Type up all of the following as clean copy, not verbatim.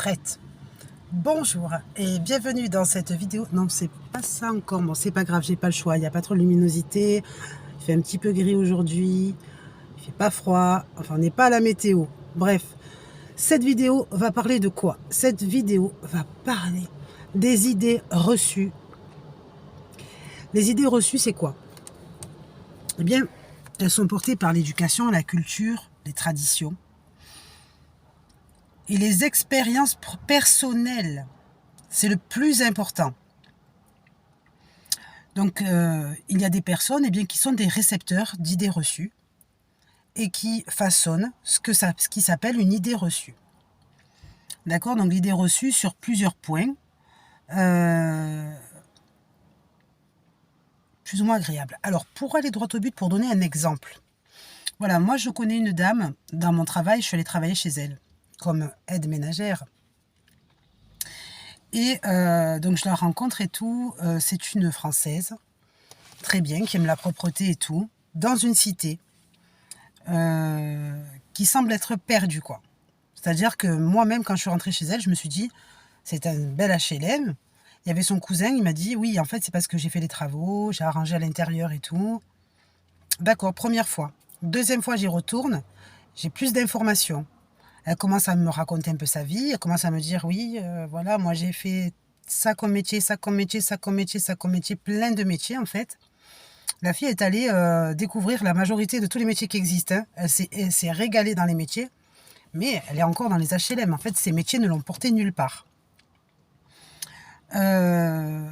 prête. Bonjour et bienvenue dans cette vidéo. Non, c'est pas ça encore. Bon, c'est pas grave, j'ai pas le choix. Il n'y a pas trop de luminosité. Il fait un petit peu gris aujourd'hui. Il fait pas froid. Enfin, on n'est pas à la météo. Bref, cette vidéo va parler de quoi? Cette vidéo va parler des idées reçues. Les idées reçues, c'est quoi? Eh bien, elles sont portées par l'éducation, la culture, les traditions et les expériences personnelles. C'est le plus important. Donc, il y a des personnes qui sont des récepteurs d'idées reçues et qui façonnent ce qui s'appelle une idée reçue. D'accord? Donc, l'idée reçue sur plusieurs points, plus ou moins agréables. Alors, pour aller droit au but, pour donner un exemple. Voilà, moi, je connais une dame, dans mon travail, je suis allée travailler chez elle, comme aide ménagère. Et donc, je la rencontre et tout. C'est une Française, très bien, qui aime la propreté et tout, dans une cité qui semble être perdue, quoi. C'est-à-dire que moi-même, quand je suis rentrée chez elle, je me suis dit, c'est un bel HLM. Il y avait son cousin, il m'a dit, oui, en fait, c'est parce que j'ai fait les travaux, j'ai arrangé à l'intérieur et tout. D'accord, première fois. Deuxième fois, j'y retourne, j'ai plus d'informations. Elle commence à me raconter un peu sa vie, elle commence à me dire, oui, voilà, moi j'ai fait ça comme métier, ça comme métier, ça comme métier, ça comme métier, plein de métiers en fait. La fille est allée découvrir la majorité de tous les métiers qui existent, hein. Elle s'est régalée dans les métiers, mais elle est encore dans les HLM. En fait, ces métiers ne l'ont portée nulle part. Elle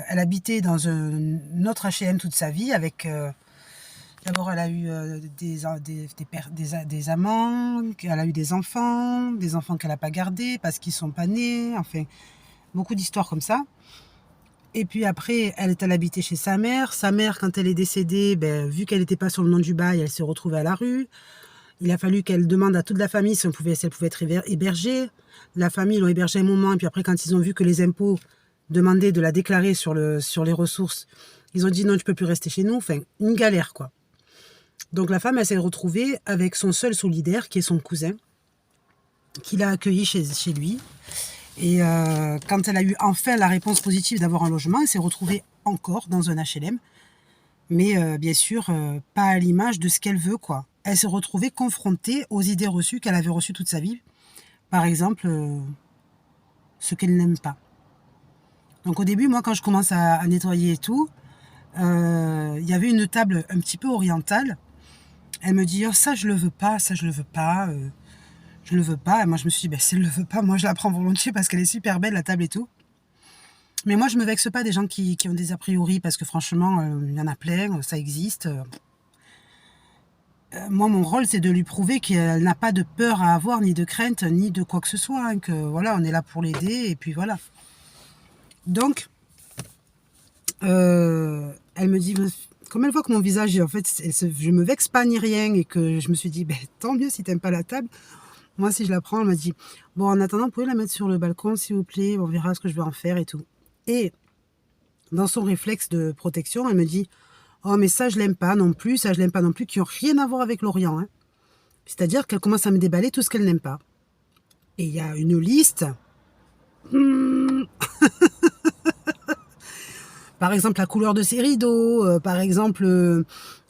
habitait dans un autre HLM toute sa vie avec... D'abord, elle a eu des amants, elle a eu des enfants qu'elle n'a pas gardés parce qu'ils ne sont pas nés, enfin, beaucoup d'histoires comme ça. Et puis après, elle est allée habiter chez sa mère. Sa mère, quand elle est décédée, vu qu'elle n'était pas sur le nom du bail, elle s'est retrouvée à la rue. Il a fallu qu'elle demande à toute la famille si elle pouvait être hébergée. La famille l'ont hébergée un moment, et puis après, quand ils ont vu que les impôts demandaient de la déclarer sur les ressources, ils ont dit non, tu ne peux plus rester chez nous. Enfin, une galère, quoi. Donc la femme, elle s'est retrouvée avec son seul solidaire, qui est son cousin, qui l'a accueillie chez lui. Et quand elle a eu enfin la réponse positive d'avoir un logement, elle s'est retrouvée encore dans un HLM. Mais bien sûr, pas à l'image de ce qu'elle veut, quoi. Elle s'est retrouvée confrontée aux idées reçues qu'elle avait reçues toute sa vie. Par exemple, ce qu'elle n'aime pas. Donc au début, moi, quand je commence à nettoyer et tout, il y avait une table un petit peu orientale. Elle me dit, oh, ça je le veux pas, ça je le veux pas, je le veux pas. Et moi je me suis dit, si elle le veut pas, moi je la prends volontiers parce qu'elle est super belle, la table et tout. Mais moi je me vexe pas des gens qui ont des a priori, parce que franchement, il y en a plein, ça existe. Moi mon rôle c'est de lui prouver qu'elle n'a pas de peur à avoir, ni de crainte, ni de quoi que ce soit, hein, que voilà, on est là pour l'aider, et puis voilà. Donc, elle me dit... Comme elle voit que mon visage, en fait, je me vexe pas ni rien, et que je me suis dit, tant mieux si t'aimes pas la table. Moi, si je la prends, elle m'a dit, bon, en attendant, vous pouvez la mettre sur le balcon, s'il vous plaît, on verra ce que je vais en faire et tout. Et dans son réflexe de protection, elle me dit, oh, mais ça, je l'aime pas non plus, ça, je l'aime pas non plus, qui n'ont rien à voir avec l'Orient, hein. C'est-à-dire qu'elle commence à me déballer tout ce qu'elle n'aime pas. Et il y a une liste. Par exemple, la couleur de ses rideaux, par exemple,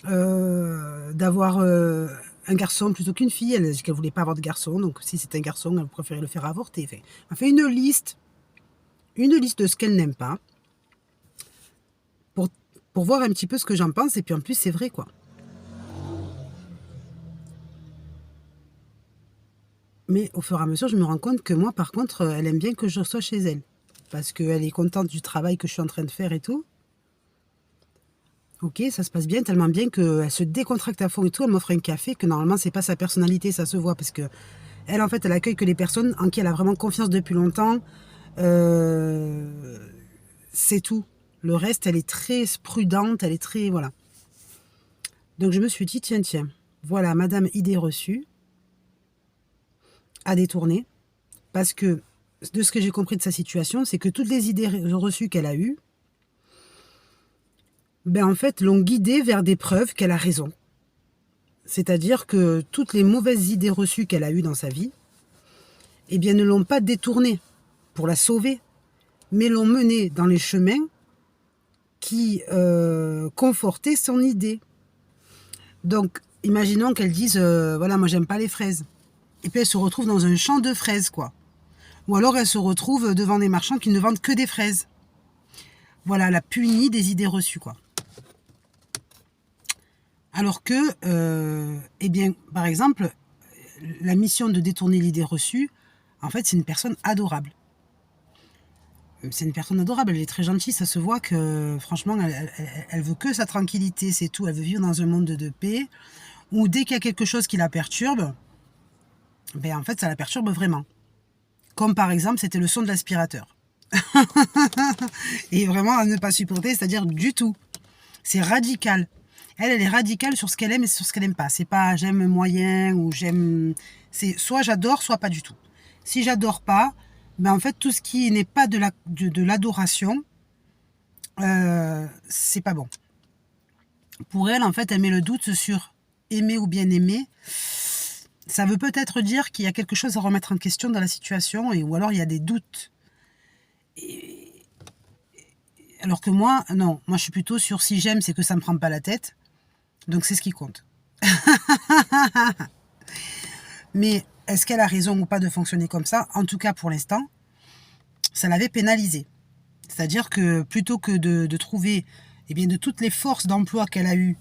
d'avoir un garçon plutôt qu'une fille. Elle a dit qu'elle ne voulait pas avoir de garçon, donc si c'est un garçon, elle préférait le faire avorter. Enfin, elle fait une liste de ce qu'elle n'aime pas, pour voir un petit peu ce que j'en pense, et puis en plus, c'est vrai, quoi. Mais au fur et à mesure, je me rends compte que moi, par contre, elle aime bien que je sois chez elle, parce qu'elle est contente du travail que je suis en train de faire et tout. Ok, ça se passe bien, tellement bien qu'elle se décontracte à fond et tout. Elle m'offre un café, que normalement, c'est pas sa personnalité, ça se voit, parce que elle, en fait, elle accueille que les personnes en qui elle a vraiment confiance depuis longtemps. C'est tout. Le reste, elle est très prudente, elle est très... Voilà. Donc, je me suis dit, tiens, voilà, madame idée reçue à détourner, parce que de ce que j'ai compris de sa situation, c'est que toutes les idées reçues qu'elle a eues, en fait, l'ont guidée vers des preuves qu'elle a raison. C'est-à-dire que toutes les mauvaises idées reçues qu'elle a eues dans sa vie, eh bien, ne l'ont pas détournée pour la sauver, mais l'ont menée dans les chemins qui confortaient son idée. Donc, imaginons qu'elle dise, voilà, moi j'aime pas les fraises. Et puis elle se retrouve dans un champ de fraises, quoi. Ou alors elle se retrouve devant des marchands qui ne vendent que des fraises. Voilà, la punie des idées reçues, quoi. Alors que, eh bien, par exemple, la mission de détourner l'idée reçue, en fait, c'est une personne adorable. C'est une personne adorable, elle est très gentille, ça se voit que, franchement, elle veut que sa tranquillité, c'est tout. Elle veut vivre dans un monde de paix, où dès qu'il y a quelque chose qui la perturbe, ben, en fait, ça la perturbe vraiment. Comme par exemple, c'était le son de l'aspirateur. Et vraiment à ne pas supporter, c'est-à-dire du tout. C'est radical. Elle est radicale sur ce qu'elle aime et sur ce qu'elle n'aime pas. C'est pas j'aime moyen ou j'aime... C'est soit j'adore, soit pas du tout. Si j'adore pas, ben en fait, tout ce qui n'est pas de l'adoration, c'est pas bon. Pour elle, en fait, elle met le doute sur aimer ou bien aimer. Ça veut peut-être dire qu'il y a quelque chose à remettre en question dans la situation, ou alors il y a des doutes. Alors que moi, non, moi je suis plutôt sur si j'aime, c'est que ça me prend pas la tête. Donc c'est ce qui compte. Mais est-ce qu'elle a raison ou pas de fonctionner comme ça? En tout cas, pour l'instant, ça l'avait pénalisée. C'est-à-dire que plutôt que de trouver, eh bien, de toutes les forces d'emploi qu'elle a eues,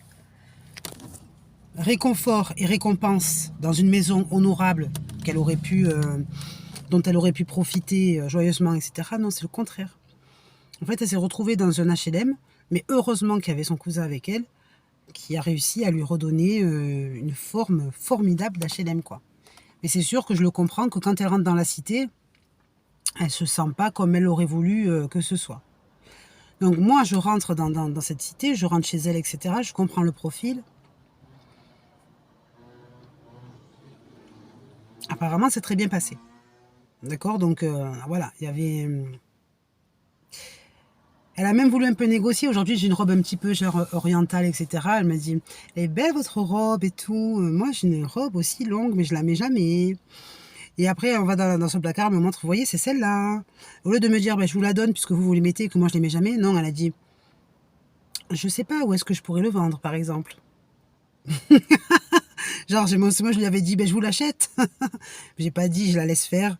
réconfort et récompense dans une maison honorable qu'elle aurait pu, dont elle aurait pu profiter joyeusement, etc. Non, c'est le contraire. En fait, elle s'est retrouvée dans un HLM, mais heureusement qu'il y avait son cousin avec elle, qui a réussi à lui redonner une forme formidable d'HLM, quoi. Mais c'est sûr que je le comprends que quand elle rentre dans la cité, elle se sent pas comme elle aurait voulu que ce soit. Donc moi, je rentre dans cette cité, je rentre chez elle, etc. Je comprends le profil. Apparemment, c'est très bien passé. D'accord? Donc voilà, il y avait... Elle a même voulu un peu négocier. Aujourd'hui, j'ai une robe un petit peu genre orientale, etc. Elle m'a dit, elle est belle votre robe et tout. Moi, j'ai une robe aussi longue, mais je la mets jamais. Et après, on va dans son placard, elle me montre, vous voyez, c'est celle-là. Au lieu de me dire, je vous la donne puisque vous les mettez et que moi, je les mets jamais. Non, elle a dit, je sais pas où est-ce que je pourrais le vendre, par exemple. Genre, moi, je lui avais dit, je vous l'achète. J'ai pas dit, je la laisse faire.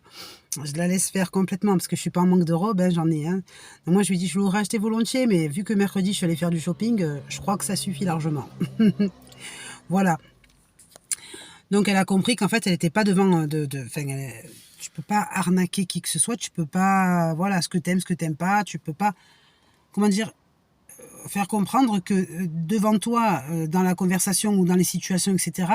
Je la laisse faire complètement parce que je suis pas en manque de robe, j'en ai. Donc moi, je lui dis, je l'aurais acheté volontiers, mais vu que mercredi, je suis allée faire du shopping, je crois que ça suffit largement. Voilà. Donc, elle a compris qu'en fait, elle n'était pas devant tu peux pas arnaquer qui que ce soit, tu peux pas, voilà, ce que t'aimes pas, tu peux pas, comment dire, faire comprendre que devant toi, dans la conversation ou dans les situations, etc.,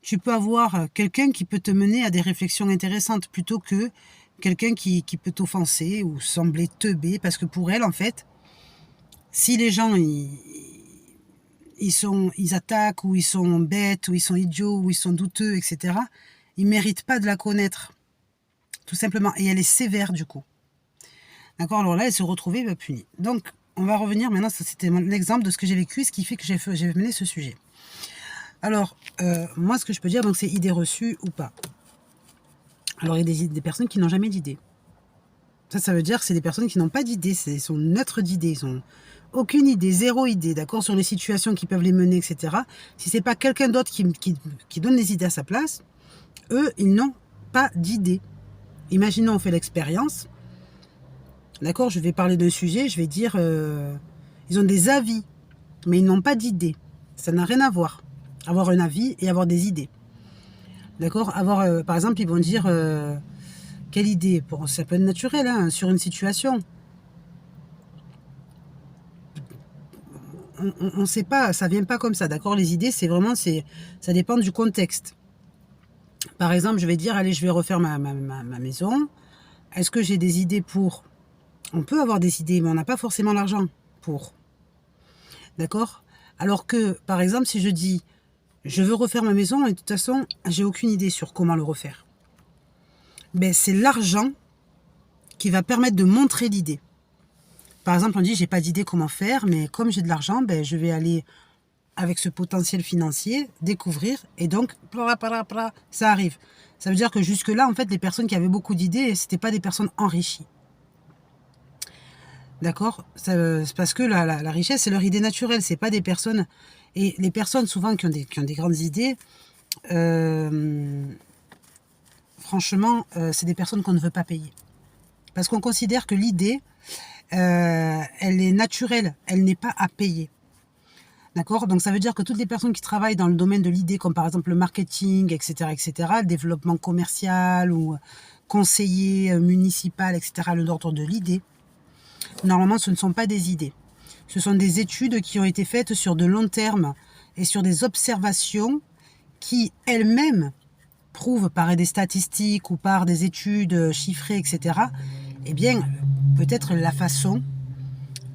tu peux avoir quelqu'un qui peut te mener à des réflexions intéressantes plutôt que quelqu'un qui peut t'offenser ou sembler teubé. Parce que pour elle, en fait, si les gens, ils attaquent ou ils sont bêtes ou ils sont idiots ou ils sont douteux, etc., ils méritent pas de la connaître. Tout simplement. Et elle est sévère du coup. D'accord? Alors là, elle se retrouvait punie. Donc, on va revenir maintenant, c'était mon exemple de ce que j'ai vécu, ce qui fait que j'ai mené ce sujet. Alors, moi, ce que je peux dire, donc, c'est idées reçues ou pas. Alors, il y a des personnes qui n'ont jamais d'idées. Ça veut dire que c'est des personnes qui n'ont pas d'idées, ils sont neutres d'idées, ils n'ont aucune idée, zéro idée, d'accord, sur les situations qui peuvent les mener, etc. Si c'est pas quelqu'un d'autre qui donne les idées à sa place, eux, ils n'ont pas d'idées. Imaginons, on fait l'expérience, d'accord, je vais parler d'un sujet, je vais dire, ils ont des avis, mais ils n'ont pas d'idées. Ça n'a rien à voir. Avoir un avis et avoir des idées. D'accord? Par exemple, ils vont dire quelle idée? Ça peut être naturel, hein, sur une situation. On ne sait pas, ça vient pas comme ça, d'accord? Les idées, ça dépend du contexte. Par exemple, je vais dire, allez, je vais refaire ma maison. Est-ce que j'ai des idées pour? On peut avoir des idées, mais on n'a pas forcément l'argent pour. D'accord? Alors que, par exemple, si je dis, je veux refaire ma maison et de toute façon, j'ai aucune idée sur comment le refaire. C'est l'argent qui va permettre de montrer l'idée. Par exemple, on dit, j'ai pas d'idée comment faire, mais comme j'ai de l'argent, je vais aller avec ce potentiel financier découvrir et donc, ça arrive. Ça veut dire que jusque-là, en fait, les personnes qui avaient beaucoup d'idées, c'était pas des personnes enrichies. D'accord? C'est parce que la richesse, c'est leur idée naturelle, c'est pas des personnes... Et les personnes, souvent, qui ont des grandes idées, franchement, c'est des personnes qu'on ne veut pas payer. Parce qu'on considère que l'idée, elle est naturelle, elle n'est pas à payer. D'accord? Donc ça veut dire que toutes les personnes qui travaillent dans le domaine de l'idée, comme par exemple le marketing, etc., le développement commercial ou conseiller municipal, etc., l'ordre de l'idée, normalement ce ne sont pas des idées. Ce sont des études qui ont été faites sur de long terme et sur des observations qui elles-mêmes prouvent par des statistiques ou par des études chiffrées, etc., eh bien, peut-être la façon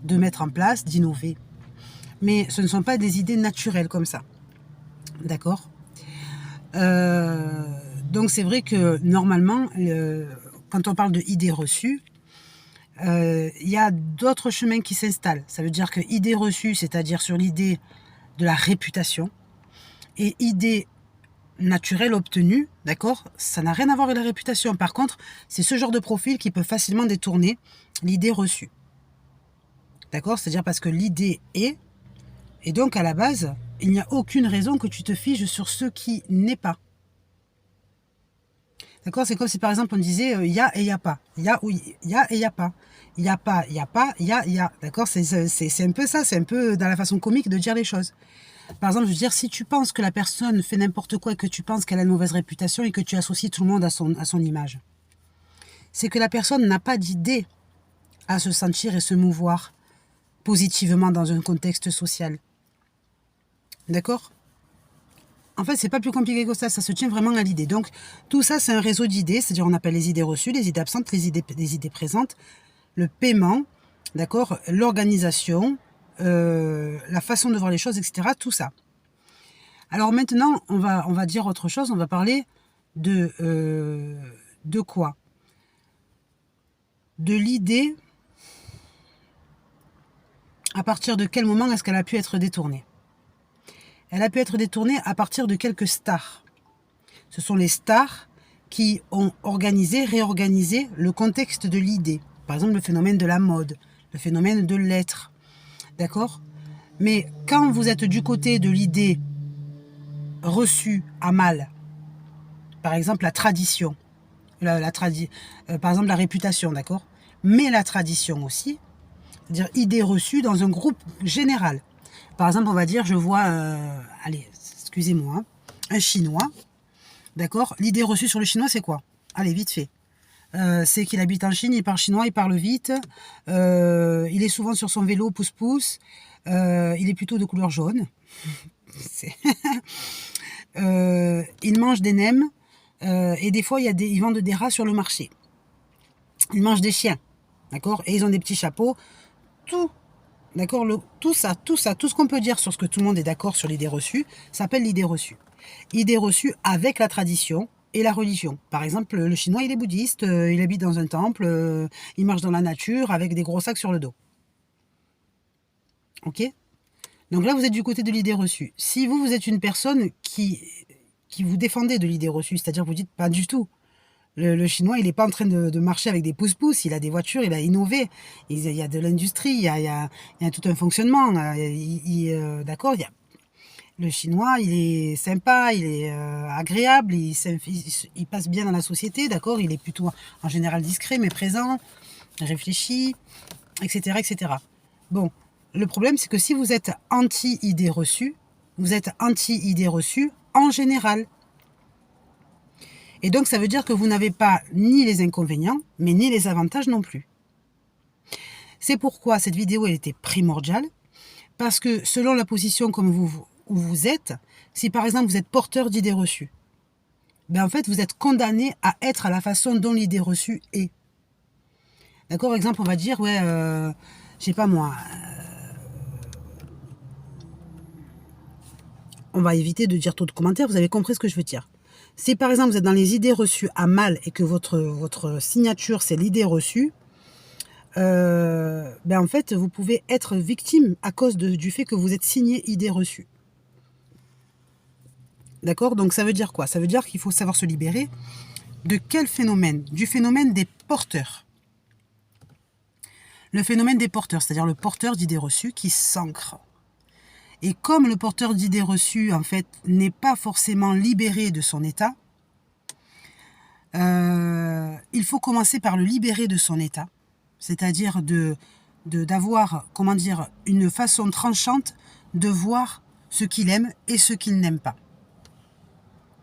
de mettre en place, d'innover. Mais ce ne sont pas des idées naturelles comme ça. D'accord? Donc c'est vrai que normalement, quand on parle de idées reçues, il y a d'autres chemins qui s'installent. Ça veut dire que idée reçue, c'est-à-dire sur l'idée de la réputation, et idée naturelle obtenue, d'accord, ça n'a rien à voir avec la réputation. Par contre, c'est ce genre de profil qui peut facilement détourner l'idée reçue. D'accord? C'est-à-dire parce que l'idée est, et donc à la base, il n'y a aucune raison que tu te figes sur ce qui n'est pas. D'accord? C'est comme si par exemple on disait il y a et il n'y a pas. Il y a ou il y a et il n'y a pas. Il n'y a pas, il n'y a pas, il y a, il y a. D'accord? C'est un peu ça, c'est un peu dans la façon comique de dire les choses. Par exemple, je veux dire, si tu penses que la personne fait n'importe quoi et que tu penses qu'elle a une mauvaise réputation et que tu associes tout le monde à son image, c'est que la personne n'a pas d'idée à se sentir et se mouvoir positivement dans un contexte social. D'accord? En fait, c'est pas plus compliqué que ça se tient vraiment à l'idée. Donc, tout ça, c'est un réseau d'idées, c'est-à-dire on appelle les idées reçues, les idées absentes, les idées présentes, le paiement, d'accord, l'organisation, la façon de voir les choses, etc., tout ça. Alors maintenant, on va dire autre chose, on va parler de quoi? De l'idée, à partir de quel moment est-ce qu'elle a pu être détournée? Elle a pu être détournée à partir de quelques stars. Ce sont les stars qui ont organisé, réorganisé le contexte de l'idée. Par exemple, le phénomène de la mode, le phénomène de l'être. D'accord? Mais quand vous êtes du côté de l'idée reçue à mal, par exemple la tradition, par exemple la réputation, d'accord? Mais la tradition aussi, c'est-à-dire idée reçue dans un groupe général. Par exemple, on va dire, je vois, allez, excusez-moi, hein, un Chinois, d'accord? L'idée reçue sur le Chinois, c'est quoi? Allez, vite fait. C'est qu'il habite en Chine, il parle chinois, il parle vite, il est souvent sur son vélo pouce-pouce, il est plutôt de couleur jaune, il mange des nems, et des fois ils vendent des rats sur le marché. Ils mangent des chiens, d'accord? Et ils ont des petits chapeaux, tout, d'accord? Tout ça, tout ce qu'on peut dire sur ce que tout le monde est d'accord sur l'idée reçue, s'appelle l'idée reçue. Idée reçue avec la tradition et la religion. Par exemple, le Chinois, il est bouddhiste, il habite dans un temple, il marche dans la nature avec des gros sacs sur le dos. Ok? Donc là, vous êtes du côté de l'idée reçue. Si vous êtes une personne qui vous défendez de l'idée reçue, c'est-à-dire vous dites pas du tout. Le Chinois, il n'est pas en train de marcher avec des pouces-pouces, il a des voitures, il a innové, il y a de l'industrie, il y a tout un fonctionnement, d'accord, le Chinois, il est sympa, il est agréable, il passe bien dans la société, d'accord, il est plutôt en général discret mais présent, réfléchi, etc., etc. Bon, le problème c'est que si vous êtes anti-idée reçue, vous êtes anti-idée reçue en général. Et donc, ça veut dire que vous n'avez pas ni les inconvénients, mais ni les avantages non plus. C'est pourquoi cette vidéo elle était primordiale, parce que selon la position comme où vous êtes, si par exemple vous êtes porteur d'idées reçues, ben en fait vous êtes condamné à être à la façon dont l'idée reçue est. D'accord? Exemple, on va dire, ouais, je sais pas moi, on va éviter de dire trop de commentaires, vous avez compris ce que je veux dire. Si par exemple vous êtes dans les idées reçues à mal et que votre signature c'est l'idée reçue, ben en fait vous pouvez être victime à cause du fait que vous êtes signé idée reçue. D'accord? Donc ça veut dire quoi? Ça veut dire qu'il faut savoir se libérer de quel phénomène? Du phénomène des porteurs. Le phénomène des porteurs, c'est-à-dire le porteur d'idées reçues qui s'ancre. Et comme le porteur d'idées reçues, en fait, n'est pas forcément libéré de son état, il faut commencer par le libérer de son état, c'est-à-dire d'avoir, comment dire, une façon tranchante de voir ce qu'il aime et ce qu'il n'aime pas.